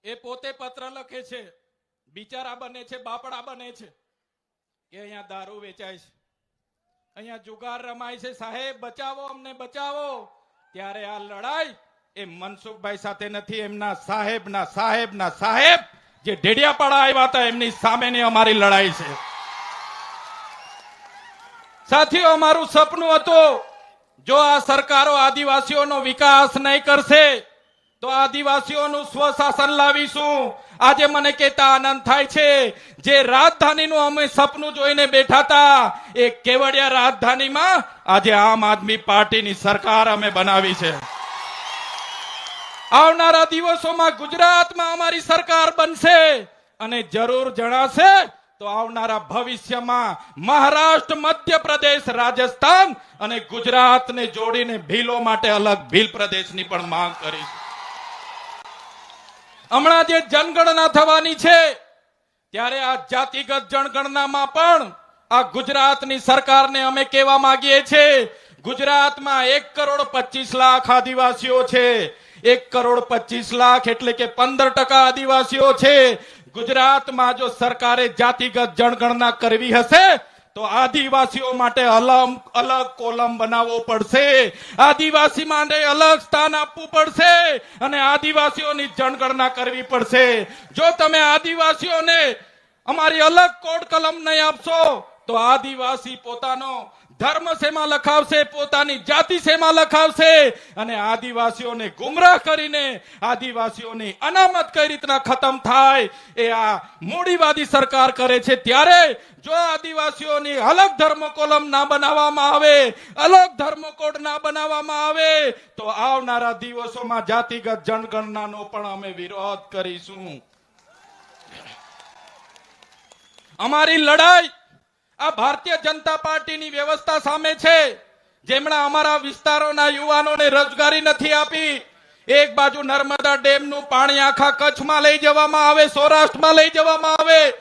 એ પોતે પત્ર લખે છે, બિચારા બને છે, બાપડા બને છે કે અહીંયા દારૂ વેચાય છે, અહીંયા જુગાર રમાય છે, સાહેબ બચાવો, અમને બચાવો. ત્યારે આ લડાઈ એ મનસુખભાઈ સાથે નથી, એમના સાહેબ જે ઢેડિયાપાડા આવ્યા હતા એમની સામેની અમારી લડાઈ છે. સાથીઓ, અમારું સપનું હતું, જો આ સરકારો આદિવાસીઓનો વિકાસ નહીં કરશે તો આદિવાસીઓનું સ્વશાસન લાવીશું. આજે મને કહેતા આનંદ થાય છે, જે રાજધાનીનું અમે સપનું જોઈને બેઠા હતા એ કેવડિયા રાજધાનીમાં આજે આમ આદમી પાર્ટીની સરકાર અમે બનાવી છે. આવનારા દિવસોમાં ગુજરાતમાં અમારી સરકાર બનશે અને જરૂર જણાશે તો આવનારા ભવિષ્યમાં મહારાષ્ટ્ર, મધ્યપ્રદેશ, રાજસ્થાન અને ગુજરાતને જોડીને ભીલો માટે અલગ ભીલ પ્રદેશની પણ માંગ કરીશું. હમણાં જે જનગણના થવાની છે ત્યારે આ જાતિગત જનગણનામાં પણ આ ગુજરાતની સરકારને અમે કહેવા માંગીએ છીએ, ગુજરાતમાં 1,25,00,000 આદિવાસીઓ છે. 1,25,00,000 એટલે કે 15% આદિવાસીઓ છે. ગુજરાતમાં જો સરકારે જાતિગત જનગણના કરવી હશે તો આદિવાસીઓ માટે અલગ કોલમ બનાવવો પડશે, આદિવાસી માટે અલગ સ્થાન આપવું પડશે અને આદિવાસીઓની જનગણના કરવી પડશે. જો તમે આદિવાસીઓને અમારી અલગ કોડ કલમ નહીં આપશો તો આદિવાસી પોતાનો ધર્મ શેમાં લખાવશે, પોતાની જાતિ શેમાં લખાવશે અને આદિવાસીઓને ગુમરાહ કરીને આદિવાસીઓની અનામત કઈ રીતના ખતમ થાય એ આ મૂડીવાદી સરકાર કરે છે. ત્યારે જો આદિવાસીઓની અલગ ધર્મ કોલમ ના બનાવવામાં આવે, અલગ ધર્મ કોડ ના બનાવવામાં આવે તો આવનારા દિવસોમાં જાતિગત જનગણનાનો પણ અમે વિરોધ કરીશું. અમારી લડાઈ આ ભારતીય જનતા પાર્ટીની વ્યવસ્થા સામે છે, જેમણે અમારા વિસ્તારોના યુવાનોને રોજગારી નથી આપી. એક બાજુ નર્મદા ડેમનું પાણી આખા કચ્છમાં લઈ જવામાં આવે, સૌરાષ્ટ્રમાં લઈ જવામાં આવે.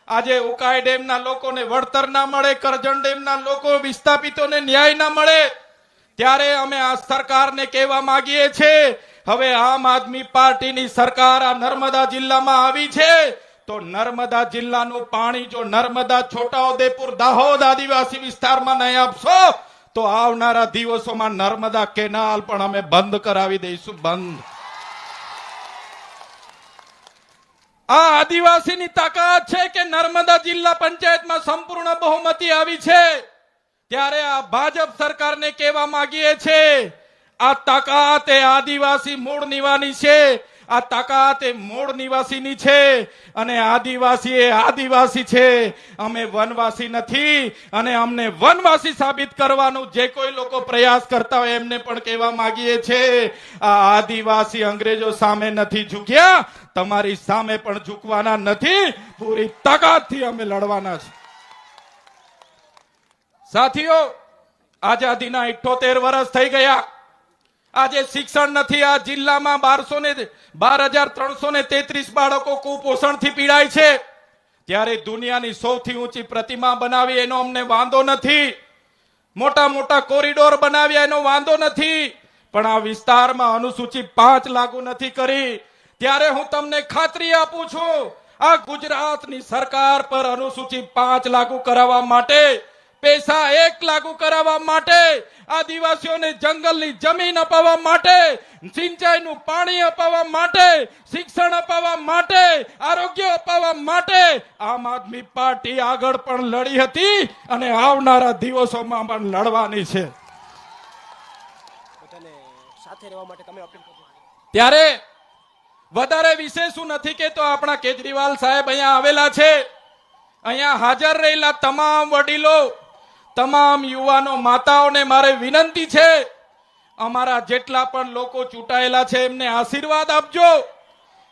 આજે ઉકાઈ ડેમના લોકોને વળતર ના મળે, કરજણ ડેમના લોકો વિસ્થાપિતોને ન્યાય ના મળે. ત્યારે અમે આ સરકારને કહેવા માંગીએ છીએ, હવે આમ આદમી પાર્ટીની સરકાર આ નર્મદા જિલ્લામાં આવી છે તો નર્મદા જિલ્લાનું પાણી જો નર્મદા, છોટાઉદેપુર, દાહોદ આદિવાસી વિસ્તારમાં નહીં આપશો તો આવનારા દિવસોમાં નર્મદા કેનાલ પણ અમે બંધ કરાવી દઈશું. બંધ. આ આદિવાસીની તાકાત છે કે નર્મદા જિલ્લા પંચાયતમાં સંપૂર્ણ બહુમતી આવી છે. ત્યારે આ ભાજપ સરકારને કહેવા માંગીએ છીએ, આ તાકાત એ આદિવાસી મૂળ નિવાસી છે, આ તાકાત એ મૂળ નિવાસીની છે અને આદિવાસી એ આદિવાસી છે. અમે વનવાસી નથી અને અમને વનવાસી સાબિત કરવાનું જે કોઈ લોકો પ્રયાસ કરતા હોય એમને પણ કહેવા માંગીએ છીએ, આ આદિવાસી અંગ્રેજો સામે નથી ઝૂક્યા, તમારી સામે પણ ઝૂકવાના નથી. પૂરી તાકાતથી અમે લડવાના છે. સાથીઓ, આઝાદીના 78 વર્ષ થઈ ગયા. આજે શિક્ષણ નથી. આ જિલ્લામાં 12,333 બાળકો કુપોષણથી પીડાય છે. ત્યારે દુનિયાની સૌથી ઊંચી પ્રતિમા બનાવી એનો અમને વાંધો નથી, મોટા મોટા કોરિડોર બનાવ્યા એનો વાંધો નથી, પણ આ વિસ્તારમાં અનુસૂચિ 5 લાગુ નથી કરી. ત્યારે હું તમને ખાતરી આપું છું, આ ગુજરાતની સરકાર પર અનુસૂચિ 5 લાગુ કરાવવા માટે, પૈસા 1 લાગુ કરાવવા માટે, આદિવાસીઓને જંગલની જમીન અપાવવા માટે, સિંચાઈનું પાણી અપાવવા માટે, શિક્ષણ અપાવવા માટે, આરોગ્ય અપાવવા માટે આમ આદમી પાર્ટી આગળ પણ લડી હતી અને આવનારા દિવસોમાં પણ લડવાની છે. ત્યારે વધારે વિશેષ શું નથી કે તો આપણા કેજરીવાલ સાહેબ અહીંયા આવેલા છે. અહીંયા હાજર રહેલા તમામ વડીલો, તમામ યુવાનો, માતાઓને મારે વિનંતી છે, અમારા જેટલા પણ લોકો ચૂંટાયેલા છે એમને આશીર્વાદ આપજો,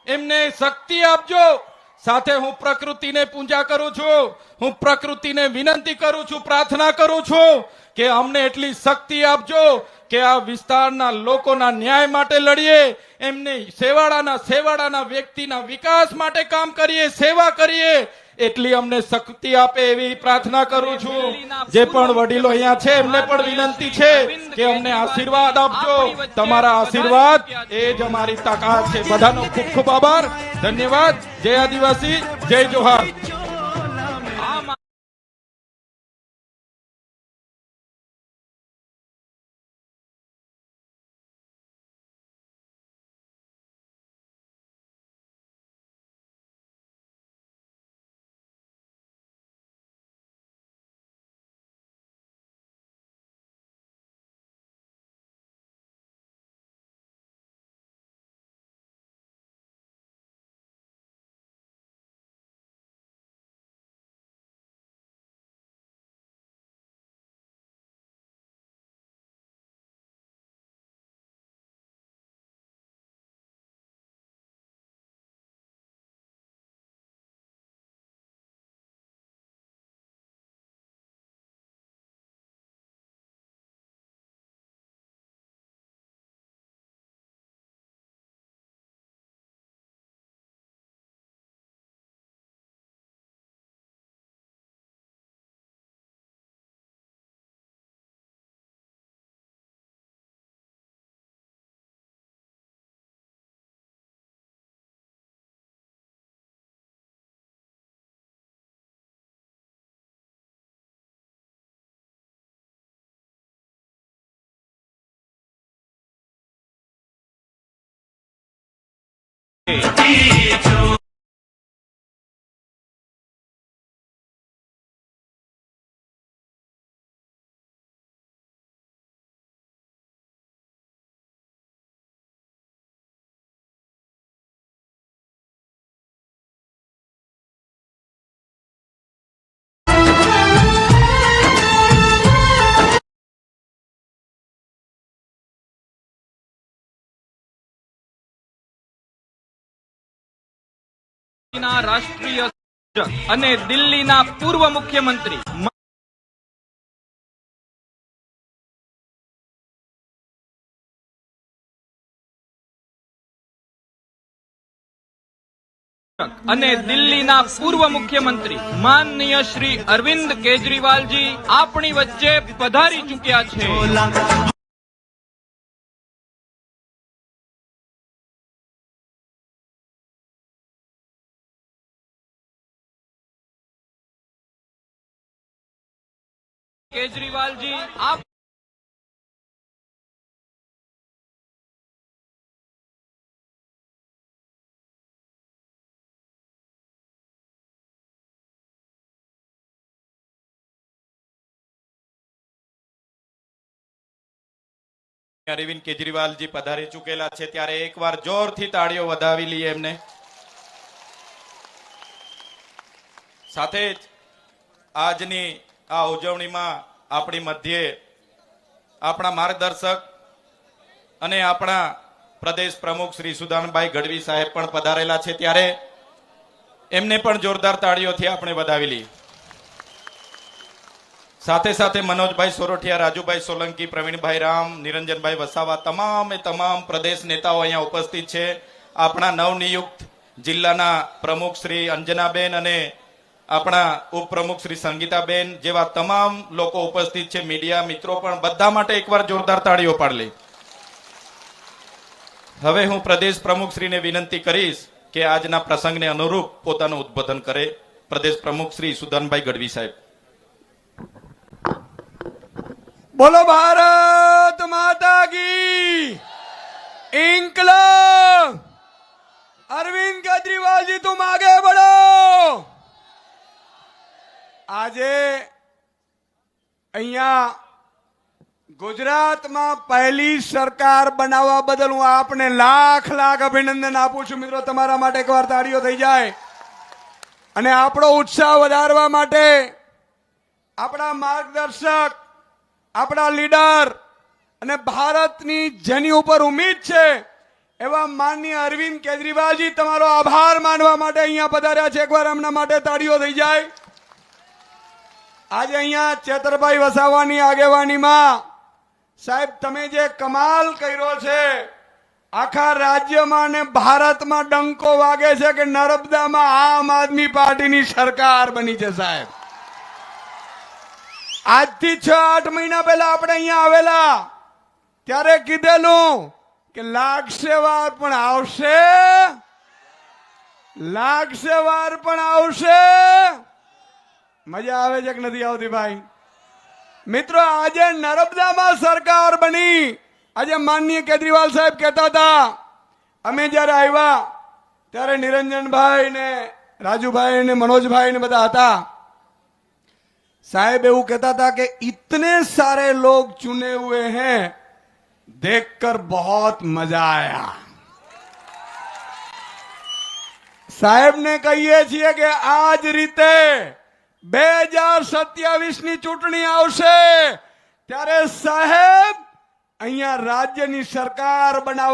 એમને શક્તિ આપજો. સાથે હું પ્રકૃતિને પૂજા કરું છું, હું પ્રકૃતિને વિનંતી કરું છું, પ્રાર્થના કરું છું કે અમને એટલી શક્તિ આપજો કે આ વિસ્તારના લોકોના ન્યાય માટે લડીએ, એમને સેવાડાના વ્યક્તિના વિકાસ માટે કામ કરીએ, સેવા કરીએ. એટલી અમને શક્તિ આપે એવી પ્રાર્થના કરું છું. જે પણ વડીલો અહીંયા છે એમને પણ વિનંતી છે કે અમને આશીર્વાદ આપજો. તમારા આશીર્વાદ એ જ અમારી તાકાત છે. બધાનો ખૂબ ખૂબ આભાર. ધન્યવાદ. જય આદિવાસી, જય જોહાર. આમ ના રાષ્ટ્રીય અને દિલ્હીના પૂર્વ મુખ્યમંત્રી માનનીય શ્રી અરવિંદ કેજરીવાલજી આપણી વચ્ચે પધારી ચૂક્યા છે. કેજરીવાલજી આપ અરવિંદ કેજરીવાલજી પધારી ચૂકેલા છે ત્યારે એકવાર જોરથી તાળીઓ વધાવી લઈએ એમને. સાથે જ આજની આ ઉજવણીમાં આપણી મધ્યે આપણા માર્ગદર્શક અને આપણા પ્રદેશ પ્રમુખ શ્રી સુદાનભાઈ ગઢવી સાહેબ પણ પધારેલા છે ત્યારે એમને પણ જોરદાર તાળીઓથી આપણે વધાવી લઈએ. સાથે સાથે મનોજભાઈ સોરઠિયા, રાજુભાઈ સોલંકી, પ્રવીણભાઈ રામ, નિરંજનભાઈ વસાવા તમામે તમામ પ્રદેશ નેતાઓ અહીંયા ઉપસ્થિત છે. આપણા નવનિયુક્ત જિલ્લાના પ્રમુખ શ્રી અંજનાબેન અને આપણા ઉપપ્રમુખ શ્રી સંગીતાબેન જેવા તમામ લોકો ઉપસ્થિત છે. મીડિયા મિત્રો પણ બધા માટે એકવાર જોરદાર તાળીઓ પાડી લે. હવે હું પ્રદેશ પ્રમુખ શ્રીને વિનંતી કરીશ કે આજના પ્રસંગને અનુરૂપ પોતાનું ઉદ્બોધન કરે. પ્રદેશ પ્રમુખ શ્રી સુદાનભાઈ ગઢવી સાહેબ. बोलो भारत माता की इंकलाब. अरविंद केजरीवाल जी तुम आगे बढ़ो. આજે અહીંયા ગુજરાતમાં પહેલી સરકાર બનાવવા બદલ હું આપને લાખ લાખ અભિનંદન આપું છું. મિત્રો તમારા માટે એકવાર તાળીઓ થઈ જાય. અને આપણો ઉત્સાહ વધારવા માટે આપણા માર્ગદર્શક, આપણા લીડર અને ભારતની જેની ઉપર ઉમ્મીદ છે એવા માનનીય અરવિંદ કેજરીવાલજી તમારો આભાર માનવા માટે અહીંયા પધાર્યા છે. એકવાર એમના માટે તાળીઓ થઈ જાય. આજે અહીંયા ચેતરભાઈ વસાવાની આગેવાનીમાં સાહેબ તમે જે કમાલ કર્યો છે, આખા રાજ્યમાં અને ભારતમાં ડંકો વાગે છે કે નર્મદામાં આમ આદમી પાર્ટીની સરકાર બની છે. સાહેબ આજથી 6-8 મહિના પહેલા આપણે અહીંયા આવેલા ત્યારે કીધેલું કે લાગશે વાર પણ આવશે. લાગશે વાર પણ આવશે. મજા આવે છે કે નથી આવતી ભાઈ? મિત્રો, આજે નર્મદામાં સરકાર બની. આજે માનનીય કેજરીવાલ સાહેબ કહેતા હતા, અમે જ્યારે આવ્યા ત્યારે નિરંજનભાઈ ને રાજુભાઈ ને મનોજભાઈ ને બધા હતા. साहब એવું कहता था कि इतने सारे लोग चुने हुए हैं, देखकर बहुत मजा आया. साहेब ने कहिए છીએ કે આ જ રીતે 2027 ની ચૂંટણી આવશે ત્યારે સાહેબ અહીંયા રાજ્યની સરકાર બનાવવા